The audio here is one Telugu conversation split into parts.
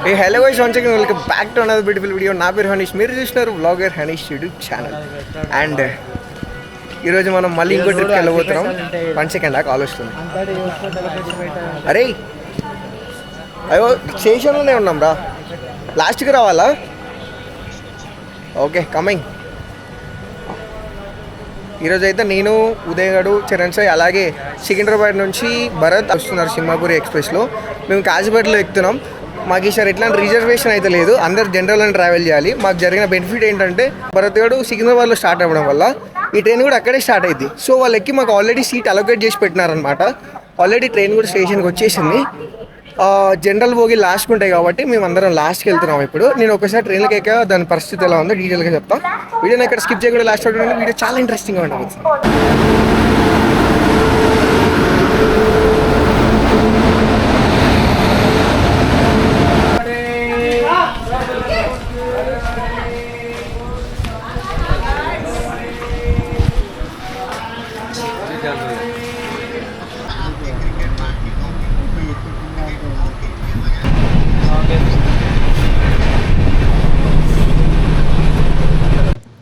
A hello guys, once again welcome back to another beautiful video. నా పేరు హనీష్, మీరు చూసినారు vlogger Hanish YouTube channel. And ఈరోజు మనం మళ్ళీ ఇంకో ట్రిప్కి వెళ్ళబోతున్నాం. 1 సెకండ్ కాల్ వస్తుంది. అరే అయ్యో, స్టేషన్లోనే ఉన్నాం రా, లాస్ట్కి రావాలా? Okay, coming. ఈరోజు అయితే నేను, ఉదయ్ గడు, చరణ్ సాయి, అలాగే సికింద్రాబాద్ నుంచి భరత్ వస్తున్నారు సింహాపూరి ఎక్స్ప్రెస్లో. మేము కాజీపేటలో ఎక్కుతున్నాం. మాకు ఈసారి ఎట్లాంటి రిజర్వేషన్ అయితే లేదు, అందరు జనరల్ అని ట్రావెల్ చేయాలి. మాకు జరిగిన బెనిఫిట్ ఏంటంటే భరత్ గడు సికింద్రాబాద్లో స్టార్ట్ అవ్వడం వల్ల ఈ ట్రైన్ కూడా అక్కడే స్టార్ట్ అయింది. సో వాళ్ళకి మాకు ఆల్రెడీ సీట్ అలొకేట్ చేసి పెట్టినారనమాట. ఆల్రెడీ ట్రైన్ కూడా స్టేషన్కి వచ్చేసింది. జనరల్ బోగి లాస్ట్కి ఉంటాయి కాబట్టి మేము అందరం లాస్ట్కి వెళ్తున్నాం. ఇప్పుడు నేను ఒకసారి ట్రైన్లోకి ఎక్కా, దాని పరిస్థితి ఎలా ఉందో డీటెయిల్గా చెప్తాను. వీడియోని ఎక్కడ స్కిప్ చేయకుండా లాస్ట్ అవుతుంది. వీడియో చాలా ఇంట్రెస్టింగ్గా ఉంటుంది.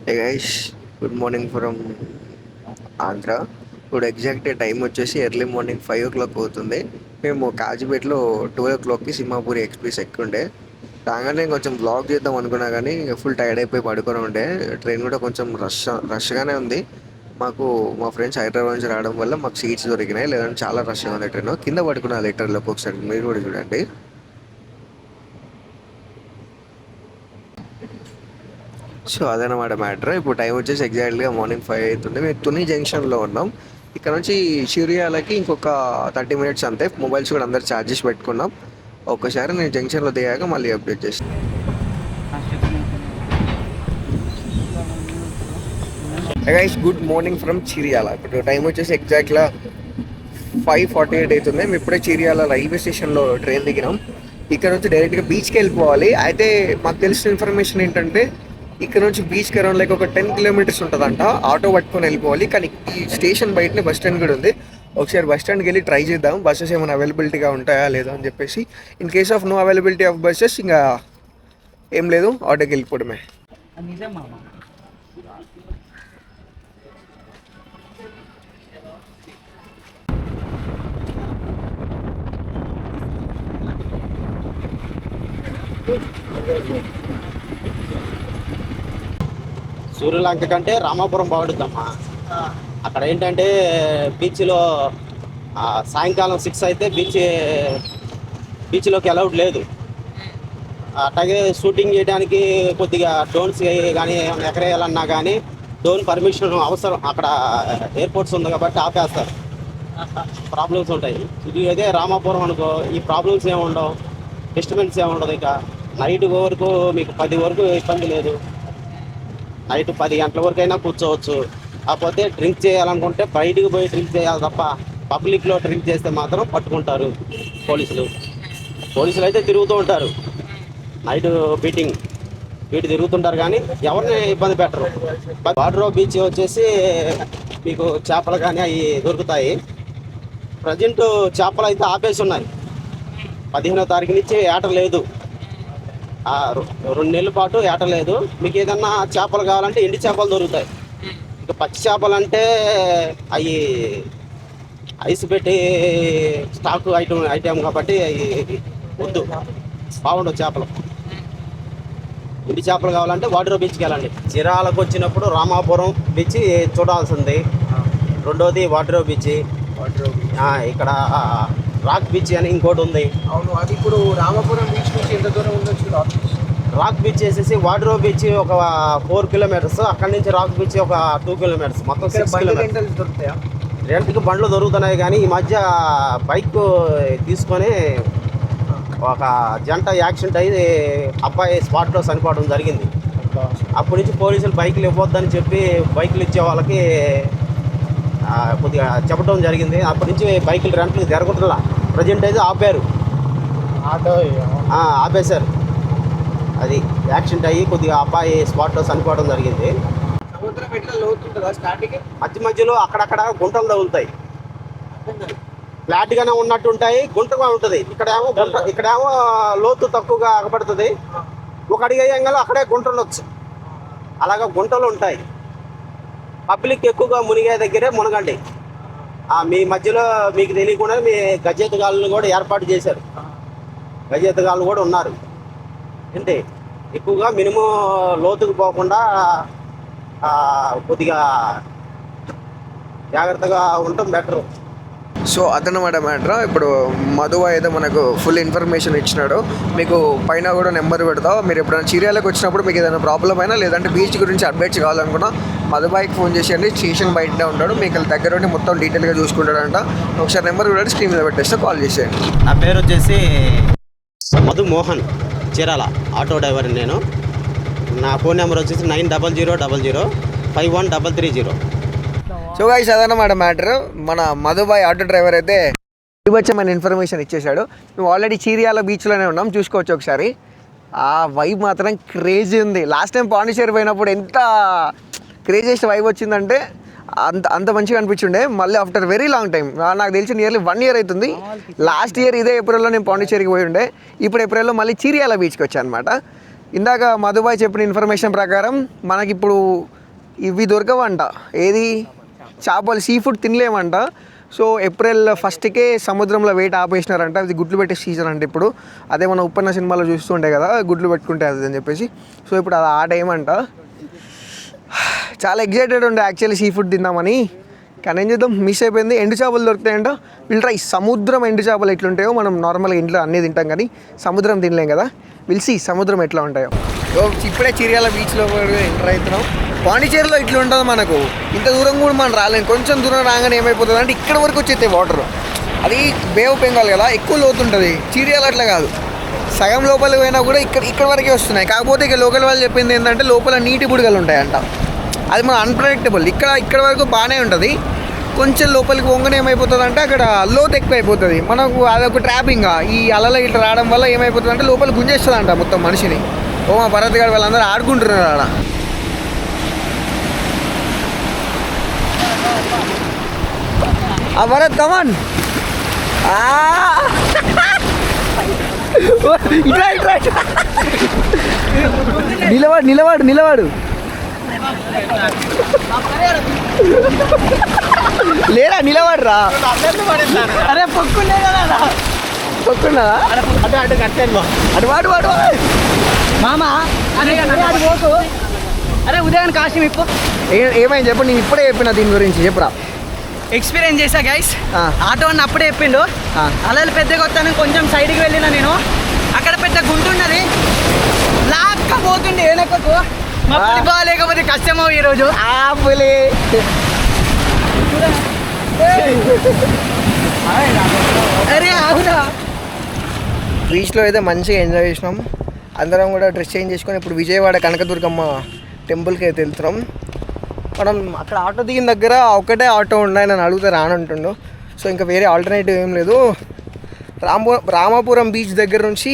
Hey guys, good morning from Andhra. ఇప్పుడు ఎగ్జాక్ట్ టైం వచ్చేసి ఎర్లీ మార్నింగ్ 5 o'clock అవుతుంది. మేము కాజీపేటలో 12 o'clockకి సింహాపూరి ఎక్స్ప్రెస్ ఎక్కుండే. రాగానే కొంచెం బ్లాగ్ చేద్దాం అనుకున్నా కానీ ఫుల్ టైర్డ్ అయిపోయి పడుకొని ఉండే. ట్రైన్ కూడా కొంచెం రష్గానే ఉంది. మాకు మా ఫ్రెండ్స్ హైదరాబాద్ నుంచి రావడం వల్ల మాకు సీట్స్ దొరికినాయి, లేదంటే చాలా రష్గా ఉంది ట్రైన్. కింద పడుకున్న లెటర్లోకి ఒకసారి మీరు కూడా చూడండి. సో అదనమాట మ్యాటర్. ఇప్పుడు టైం వచ్చేసి ఎగ్జాక్ట్గా మార్నింగ్ 5 అవుతుంది. మేము తుని జంక్షన్లో ఉన్నాం. ఇక్కడ నుంచి షిరియాలకి ఇంకొక 30 minutes అంతే. మొబైల్స్ కూడా అందరు ఛార్జెస్ పెట్టుకున్నాం. ఒక్కసారి నేను జంక్షన్లో దిగాక మళ్ళీ అప్డేట్ చేస్తాను. Guys, good morning from Chiriyala. ఇప్పుడు టైం వచ్చేసి ఎగ్జాక్ట్గా 5:48 అవుతుంది. మేము ఇప్పుడే చిరియాల రైల్వే స్టేషన్లో ట్రైన్ దిగినాం. ఇక్కడ నుంచి డైరెక్ట్గా బీచ్కి వెళ్ళిపోవాలి. అయితే మాకు తెలిసిన ఇన్ఫర్మేషన్ ఏంటంటే ఇక్కడ నుంచి బీచ్కి అరౌండ్ లైక్ ఒక 10 kilometers ఉంటుందంట. ఆటో పట్టుకొని వెళ్ళిపోవాలి. కానీ ఈ స్టేషన్ బయటనే బస్ స్టాండ్ కూడా ఉంది. ఒకసారి బస్ స్టాండ్కి వెళ్ళి ట్రై చేద్దాం, బస్సెస్ ఏమైనా అవైలబిలిటీగా ఉంటాయా లేదా అని చెప్పేసి. In case of no availability of buses ఇంకా ఏం లేదు, ఆటోకి వెళ్ళిపోవడమే. సూర్యలంక కంటే రామాపురం బాగుంటుందమ్మా. అక్కడ ఏంటంటే బీచ్లో సాయంకాలం 6 అయితే బీచ్లోకి అలౌడ్ లేదు. అట్లాగే షూటింగ్ చేయడానికి కొద్దిగా డ్రోన్స్ కానీ ఎక్కడేయాలన్నా కానీ డ్రోన్ పర్మిషన్ అవసరం. అక్కడ ఎయిర్పోర్ట్స్ ఉంది కాబట్టి ఆపేస్తారు. ప్రాబ్లమ్స్ ఉంటాయి. ఇది అయితే రామాపురం అనుకో, ఈ ప్రాబ్లమ్స్ ఏమి ఉండవు, డిస్టర్బెన్స్ ఏమి ఉండదు. ఇక నైట్ వరకు మీకు 10 వరకు ఇబ్బంది లేదు. నైట్ 10 గంటల వరకు అయినా కూర్చోవచ్చు. కాకపోతే డ్రింక్ చేయాలనుకుంటే బయటికి పోయి డ్రింక్ చేయాలి తప్ప పబ్లిక్లో డ్రింక్ చేస్తే మాత్రం పట్టుకుంటారు పోలీసులు అయితే తిరుగుతూ ఉంటారు. నైట్ బీట్ తిరుగుతుంటారు కానీ ఎవరిని ఇబ్బంది పెట్టరు. వాడ్రో బీచ్ వచ్చేసి మీకు చేపలు కానీ అవి దొరుకుతాయి. ప్రజెంట్ చేపలు అయితే ఆపేసి ఉన్నాయి. 15వ తారీఖు నుంచి ఏట లేదు. 2 నెలల పాటు ఏట లేదు. మీకు ఏదన్నా చేపలు కావాలంటే ఎండి చేపలు దొరుకుతాయి. ఇక పచ్చి చేపలు అంటే అవి ఐస్ పెట్టి స్టాక్ ఐటమ్ కాబట్టి అవి వద్దు, బాగుండవు చేపలు. ఎండి చేపలు కావాలంటే వాడ్రో బీచ్కి వెళ్ళండి. చిరాలకు వచ్చినప్పుడు రామాపురం బీచ్ చూడాల్సింది. రెండోది వాడ్రో బీచ్. ఇక్కడ రాక్ బీచ్ అని ఇంకోటి ఉంది. అవును, అది ఇప్పుడు రామాపురం బీచ్ నుంచి ఎంత దూరం ఉండొచ్చు? రాక్ బీచ్ వేసేసి వాడ్రో బీచ్ ఒక 4 kilometers, అక్కడి నుంచి రాక్ బీచ్ ఒక 2 kilometers, మొత్తం 6 kilometers. దొరుకుతాయా? రెంట్కి బండ్లు దొరుకుతున్నాయి కానీ ఈ మధ్య బైక్ తీసుకొని ఒక జంట యాక్సిడెంట్ అయ్యి అబ్బాయి స్పాట్లో చనిపోవడం జరిగింది. అప్పటి నుంచి పోలీసులు బైకులు ఇవ్వద్దని చెప్పి బైకులు ఇచ్చే వాళ్ళకి కొద్దిగా చెప్పడం జరిగింది. అప్పటి నుంచి బైకులు రెంట్లు జరుగుతుందా. ప్రజెంట్ అయితే ఆపారు, ఆపేశారు. అది యాక్సిడెంట్ అయ్యి కొద్దిగా అబ్బాయి స్పాట్లో చనిపోవడం జరిగింది. సముద్రం ఎట్లా లోతుంటుందా స్టార్టింగ్? మధ్యలో అక్కడక్కడ గుంటలు తగులుతాయి. ఫ్లాట్గానే ఉన్నట్టు ఉంటాయి, గుంటగా ఉంటుంది. ఇక్కడేమో లోతు తక్కువగా అగపడుతుంది. ఒక అడిగి అయ్యంగా అక్కడే గుంట ఉండొచ్చు. అలాగా గుంటలు ఉంటాయి. పబ్లిక్ ఎక్కువగా మునిగే దగ్గరే మునగండి. మీ మధ్యలో మీకు తెలియకుండా మీ గజెత్తగాళ్ళను కూడా ఏర్పాటు చేశారు. గజెత్తగాళ్ళు కూడా ఉన్నారు. ఏంటి ఎక్కువగా మినిమం లోతుకు పోకుండా కొద్దిగా జాగ్రత్తగా ఉండటం బెటరు. సో అదనమాట మ్యాటర్. ఇప్పుడు మధు అయితే మనకు ఫుల్ ఇన్ఫర్మేషన్ ఇచ్చినాడు. మీకు పైన కూడా నెంబర్ పెడతాం. మీరు ఎప్పుడైనా చీర్యాలకు వచ్చినప్పుడు మీకు ఏదైనా ప్రాబ్లం అయినా లేదంటే బీచ్ గురించి అప్డేట్స్ కావాలనుకున్నా మధుబాయికి ఫోన్ చేసేయండి. స్టేషన్ బయటనే ఉంటాడు. మీకు దగ్గర ఉండి మొత్తం డీటెయిల్గా చూసుకుంటాడంట. ఒకసారి నెంబర్ కూడా స్క్రీన్ మీద పెట్టేస్తే కాల్ చేసేయండి. నా పేరు వచ్చేసి మధు మోహన్, చీరాల ఆటో డ్రైవర్. నేను నా ఫోన్ నెంబర్ వచ్చేసి 9000513330. సో గైస్ అదనమాట మ్యాటర్. మన మధుబాయ్ ఆటో డ్రైవర్ అయితే వివచ్చమైన ఇన్ఫర్మేషన్ ఇచ్చేసాడు. మేము ఆల్రెడీ చీరియాల బీచ్లోనే ఉన్నాం, చూసుకోవచ్చు ఒకసారి. ఆ వైబ్ మాత్రం క్రేజీ ఉంది. లాస్ట్ టైం పాండిచేరి పోయినప్పుడు ఎంత క్రేజియస్ట్ వైబ్ వచ్చిందంటే అంత మంచిగా అనిపించుండే. మళ్ళీ ఆఫ్టర్ వెరీ లాంగ్ టైం, నాకు తెలిసి నియర్లీ 1 year అవుతుంది. లాస్ట్ ఇయర్ ఇదే ఏప్రిల్లో నేను పాండిచేరికి పోయి ఉండే. ఇప్పుడు ఏప్రిల్లో మళ్ళీ చీరియాల బీచ్కి వచ్చాను అనమాట. ఇందాక మధుబాయ్ చెప్పిన ఇన్ఫర్మేషన్ ప్రకారం మనకిప్పుడు ఇవి దొరకవంట. ఏది చేపలు, సీ ఫుడ్ తినలేమంట. సో April 1కే సముద్రంలో వెయిట్ ఆపేసినారంట. అది గుడ్లు పెట్టే సీజన్ అంటే ఇప్పుడు. అదే మన ఉప్పన్న సినిమాలో చూస్తుండే కదా, గుడ్లు పెట్టుకుంటే అది అని చెప్పేసి. సో ఇప్పుడు అది ఆ టైం అంట. చాలా ఎగ్జైటెడ్ ఉండే యాక్చువల్లీ సీ ఫుడ్ తిందామని. కానీ ఏం చేద్దాం, మిస్ అయిపోయింది. ఎండు చేపలు దొరుకుతాయంట. వీళ్ళు ట్రై సముద్రం ఎండు చేపలు ఎట్లుంటాయో. మనం నార్మల్గా ఇంట్లో అన్నీ తింటాం కానీ సముద్రం తినలేం కదా. విల్సి సముద్రం ఎట్లా ఉంటాయో. ఇప్పుడే చీరియాల బీచ్లో ఎంటర్ అవుతున్నాం. పాండిచేరిలో ఇట్లా ఉంటుంది మనకు. ఇంత దూరం కూడా మనం రాలేము. కొంచెం దూరం రాగానే ఏమైపోతుంది అంటే ఇక్కడ వరకు వచ్చేస్తాయి వాటర్. అది బే ఆఫ్ బెంగాల్ కదా, ఎక్కువ లోతు ఉంటుంది. చీరియాల అట్లా కాదు, సగం లోపలికి పోయినా కూడా ఇక్కడ వరకే వస్తున్నాయి. కాకపోతే ఇక లోకల్ వాళ్ళు చెప్పింది ఏంటంటే లోపల నీటి బుడగలు ఉంటాయంట. అది మన అన్ప్రెడిక్టబుల్. ఇక్కడ వరకు బాగానే ఉంటుంది. కొంచెం లోపలికి వంగనే ఏమైపోతుంది అంటే అక్కడ లోతు ఎక్కువ అయిపోతుంది. మనకు అదొక ట్రాపింగ్. ఈ అలలు ఇట్లా రావడం వల్ల ఏమైపోతుంది అంటే లోపల గుంజేస్తుంది అంట మొత్తం మనిషిని. మా భరత్ గారు వాళ్ళందరూ ఆడుకుంటున్నారు ఆడ. భరత్ కమాన్, నిలవాడు లేరా, నిలబడరా. అరే పొక్కున్నా అటు వాడు మామా. అరే ఉదయం కాశీ ఇప్పు ఏమైంది చెప్పు. నేను ఇప్పుడే చెప్పిన దీని గురించి, చెప్పురా. ఎక్స్పీరియన్స్ చేశా గైస్. ఆటో అని అప్పుడే చెప్పిండు. అలలు పెద్దగా వస్తాను, కొంచెం సైడ్కి వెళ్ళినా నేను. అక్కడ పెద్ద గుంటు ఉన్నది, లాక్క పోతుండే వెనకకు. బాగాలేకపోతే కష్టమో ఈరోజు. అరే అవునా. బీచ్లో అయితే మంచిగా ఎంజాయ్ చేసినాం. అందరం కూడా డ్రెస్ చేంజ్ చేసుకొని ఇప్పుడు విజయవాడ కనకదుర్గమ్మ టెంపుల్కి అయితే వెళ్తున్నాం. మనం అక్కడ ఆటో దిగిన దగ్గర ఒకటే ఆటో ఉన్నాయి, నన్ను అడిగితే రానంటుండు. సో ఇంకా వేరే ఆల్టర్నేటివ్ ఏం లేదు. రామాపురం బీచ్ దగ్గర నుంచి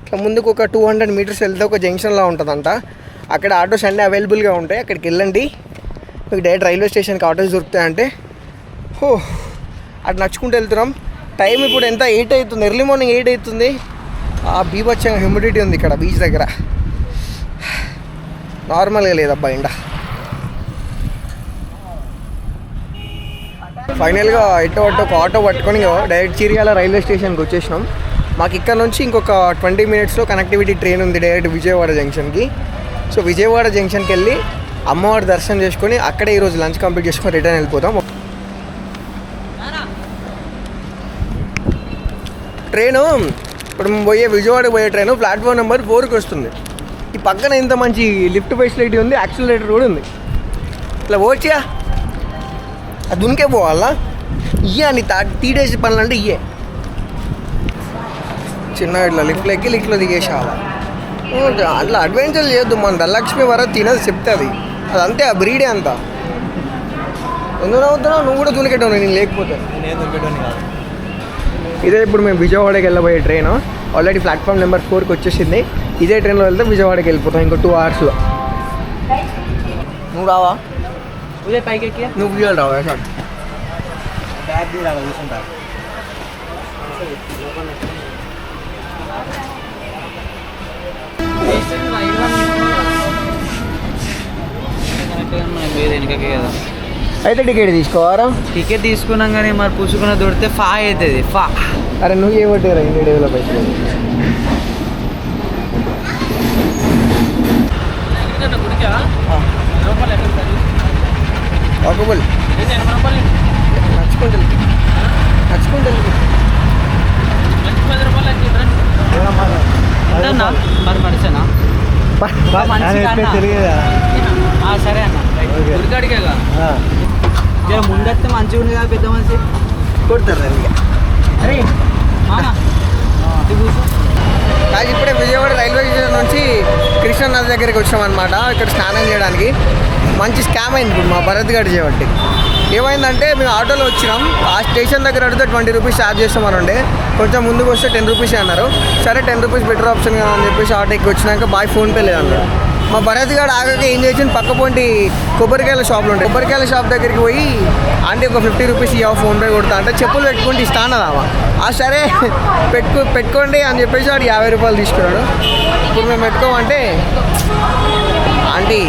ఇట్లా ముందుకు ఒక 200 meters వెళ్తే ఒక జంక్షన్లో ఉంటుందంట. అక్కడ ఆటోస్ అన్నీ అవైలబుల్గా ఉంటాయి. అక్కడికి వెళ్ళండి, మీకు డైరెక్ట్ రైల్వే స్టేషన్కి ఆటోస్ దొరుకుతాయంటే. అటు నడుచుకుంటూ వెళ్తున్నాం. టైం ఇప్పుడు ఎంత 8 అవుతుంది, ఎర్లీ మార్నింగ్ 8 అవుతుంది. బీభత్సంగా హ్యూమిడిటీ ఉంది ఇక్కడ బీచ్ దగ్గర. నార్మల్గా లేదబ్బా ఎండ. ఫైనల్గా ఎట్టో ఒక ఆటో పట్టుకొని డైరెక్ట్ చీరియాల రైల్వే స్టేషన్కి వచ్చేసినాం. మాకు ఇక్కడ నుంచి ఇంకొక 20 minutesలో కనెక్టివిటీ ట్రైన్ ఉంది డైరెక్ట్ విజయవాడ జంక్షన్కి. సో విజయవాడ జంక్షన్కి వెళ్ళి అమ్మవారి దర్శనం చేసుకొని అక్కడే ఈరోజు లంచ్ కంప్లీట్ చేసుకొని రిటర్న్ వెళ్ళిపోతాం. ట్రైను ఇప్పుడు పోయే విజయవాడకి పోయే ట్రైను ప్లాట్ఫామ్ నెంబర్ 4కి వస్తుంది. ఈ పక్కన ఇంత మంచి లిఫ్ట్ ఫెసిలిటీ ఉంది, యాక్సిలరేటర్ కూడా ఉంది. ఇట్లా పోవచ్చా, అది దునికే పోవాలా. అని 3 days పనులు అంటే చిన్న ఇట్లా లిఫ్ట్లో ఎక్కి లిఫ్ట్లో దిగేసావా. అట్లా అడ్వెంచర్ చేయొద్దు. మన ధనలక్ష్మి వరకు తినదు చెప్తుంది, అది అంతే. ఆ బ్రీడే అంతా. ఎందుకు అవుతున్నావు నువ్వు కూడా దునికెట్టావు, నేను లేకపోతే. ఇదే ఇప్పుడు మేము విజయవాడకి వెళ్ళబోయే ట్రైన్. ఆల్రెడీ ప్లాట్ఫామ్ నెంబర్ 4కి వచ్చేసింది. ఇదే ట్రైన్లో వెళ్తే విజయవాడకి వెళ్ళిపోతాం ఇంకో 2 hours. నువ్వు రావా? ఉదయం పైకి ఎక్కి నువ్వు విజయవాడ రావా? కదా అయితే టికెట్ తీసుకోవారా? టికెట్ తీసుకున్నాం కానీ మరి పుచ్చుకున్న దొరికితే ఫా అవుతుంది ఫా. అరే నువ్వు ఏమట్టారా ఇన్ని డేలో పైసలు? వాకబుల్ నచ్చుకుంటుంది మరి మనిషేనా సరే అన్న గుడికాడికేగా ముందైతే మంచిగా ఉంది కదా పెద్ద మనిషి కొడతారు అరే మామా కాదు ఇప్పుడే విజయవాడ రైల్వే స్టేషన్ నుంచి కృష్ణానది దగ్గరికి వచ్చాం అనమాట. ఇక్కడ స్నానం చేయడానికి మంచి స్కామ్ అయింది ఇప్పుడు మా భరత్ గడి చేయబట్టి. ఏమైందంటే మేము ఆటోలో వచ్చినాం, ఆ స్టేషన్ దగ్గర అడిగితే 20 రూపీస్ ఛార్జ్ చేస్తామని ఉండే, కొంచెం ముందుకు వస్తే 10 రూపీస్ అన్నారు. సరే 10 రూపీస్ బెటర్ ఆప్షన్ కదా అని చెప్పేసి ఆటో ఎక్కి వచ్చినాక బాయ్ ఫోన్పే లేదన్నాడు. మా భరత్ గారు ఆగాక ఏం చేసింది, పక్క పొంటి కొబ్బరికాయల షాప్లో ఉంటాయి, కొబ్బరికాయల షాప్ దగ్గరికి పోయి ఆంటీ ఒక 50 రూపీస్ ఇవ్వ ఫోన్పే కొడతా అంటే చెప్పులు పెట్టుకుంటే ఇస్తానదామా. సరే పెట్టుకోండి అని చెప్పేసి వాడు 50 రూపాయలు తీసుకున్నాడు. ఇప్పుడు మేము పెట్టుకోమంటే ఆంటీ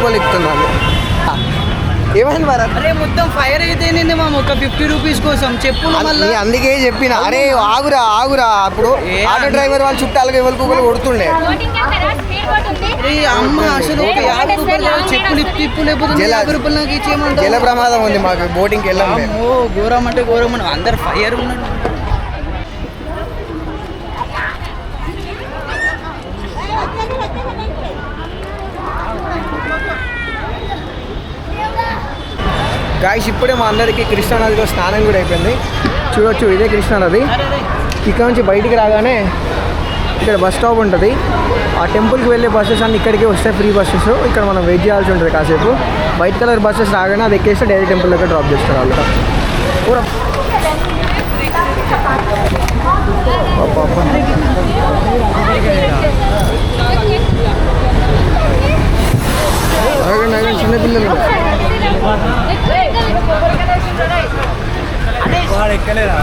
పొలి ఎక్కుతున్నాను. ఏమైంది భరత్? అరే మొత్తం ఫైర్ అయితే మా ఒక 50 రూపీస్ కోసం చెప్పులు మళ్ళీ. అందుకే చెప్పిన అరే ఆగురా అప్పుడు ఆటో డ్రైవర్ వాళ్ళు చుట్టాలుగా ఎవరికి కొడుతుండే. అమ్మ అసలు 50 రూపాయలు చెప్పులు ఇప్పు లేకపోతే 50 రూపాయలు నాకు ఇచ్చేయమంటారు. జల ప్రమాదం ఉంది మాకు, బోటింగ్కి వెళ్ళాము. ఘోరం అంటే ఘోరం, అందరు ఫైర్ ఉన్నాడు. గాయస్ ఇప్పుడే మా అందరికీ కృష్ణానదిలో స్నానం కూడా అయిపోయింది. చూడొచ్చు ఇదే కృష్ణానది. ఇక్కడ నుంచి బయటికి రాగానే ఇక్కడ బస్ స్టాప్ ఉంటుంది. ఆ టెంపుల్కి వెళ్ళే బస్సెస్ అన్నీ ఇక్కడికే వస్తాయి, ఫ్రీ బస్సెస్. ఇక్కడ మనం వెయిట్ చేయాల్సి ఉంటుంది కాసేపు. వైట్ కలర్ బస్సెస్ రాగానే అది ఎక్కేస్తే డైరెక్ట్ టెంపుల్ దగ్గర డ్రాప్ చేస్తారు వాళ్ళు. చిన్నపిల్లలు ఎక్కలేదా?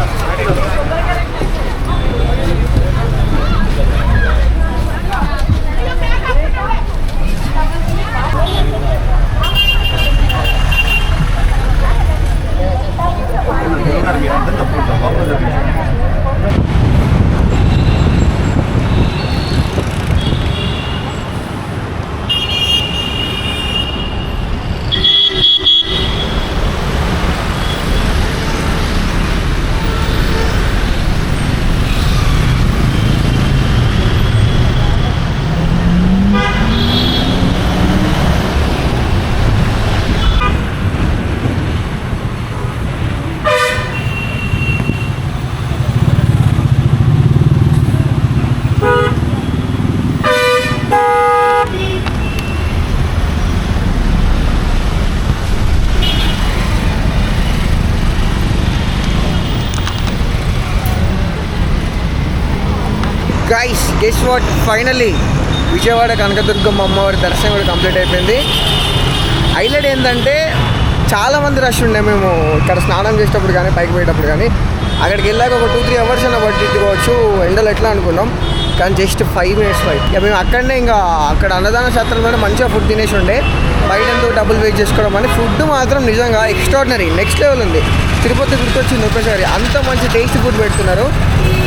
Guys guess what, finally Vijayawada Kanakadurgamma అమ్మవారి దర్శనం కూడా కంప్లీట్ అయిపోయింది. హైలైట్ ఏంటంటే చాలామంది రష్ ఉండే. మేము ఇక్కడ స్నానం చేసేటప్పుడు కానీ పైకి పోయేటప్పుడు కానీ అక్కడికి వెళ్ళాక ఒక 2-3 అవర్స్ అయినా పట్టించుకోవచ్చు ఎండలు ఎట్లా అనుకున్నాం, కానీ జస్ట్ 5 minutes ఫైట్. ఇక మేము అక్కడనే ఇంకా అక్కడ అన్నదాన శాస్త్రంలోనే మంచిగా ఫుడ్ తినేసి ఉండే, బయట ఎంతో డబుల్ వెయిట్ చేసుకోవడం అని. ఫుడ్ మాత్రం నిజంగా ఎక్స్ట్రాడినరీ, నెక్స్ట్ లెవెల్ ఉంది. తిరుపతి గుర్తొచ్చింది ఒకేసారి, అంత మంచి టేస్ట్ ఫుడ్ పెడుతున్నారు.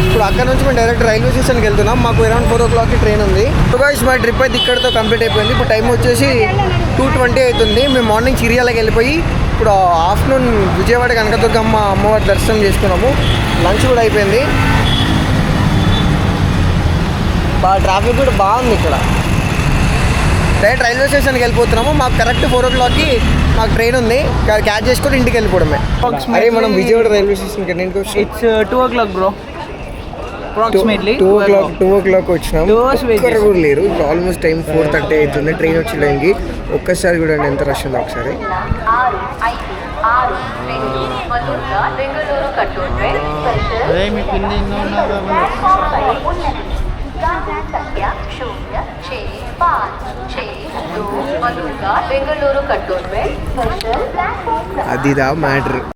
ఇప్పుడు అక్కడ నుంచి మేము డైరెక్ట్ రైల్వే స్టేషన్కి వెళ్తున్నాం. మాకు అరౌండ్ 4 o'clockకి ట్రైన్ ఉంది. సో గైస్ మా ట్రిప్ అయితే ఇక్కడితో కంప్లీట్ అయిపోయింది. ఇప్పుడు టైం వచ్చేసి 2:20 అవుతుంది. మేము మార్నింగ్ చిరియాలకి వెళ్ళిపోయి ఇప్పుడు ఆఫ్టర్నూన్ విజయవాడ కనకదుర్గమ్మ అమ్మవారి దర్శనం చేసుకున్నాము. లంచ్ కూడా అయిపోయింది. బాగా ట్రాఫిక్ కూడా బాగుంది ఇక్కడ. డైరెక్ట్ రైల్వే స్టేషన్కి వెళ్ళిపోతున్నాము. మాకు కరెక్ట్ 4 o'clockకి మాకు ట్రైన్ ఉంది, క్యాచ్ చేసుకొని ఇంటికి వెళ్ళిపోవడమే. అరే మనం విజయవాడ రైల్వే స్టేషన్కి ఎన్నింటికి వచ్చి? It's 2 o'clock bro, approximately 2 o'clock వచ్చినాం. ఒక్కరు కూడా లేరు. ఇప్పుడు ఆల్మోస్ట్ టైం 4:30 అవుతుంది. ట్రైన్ వచ్చే టైంకి ఒక్కసారి కూడా ఎంత రష్ ఉందో ఒకసారి. అదిదా మ్యాటర్.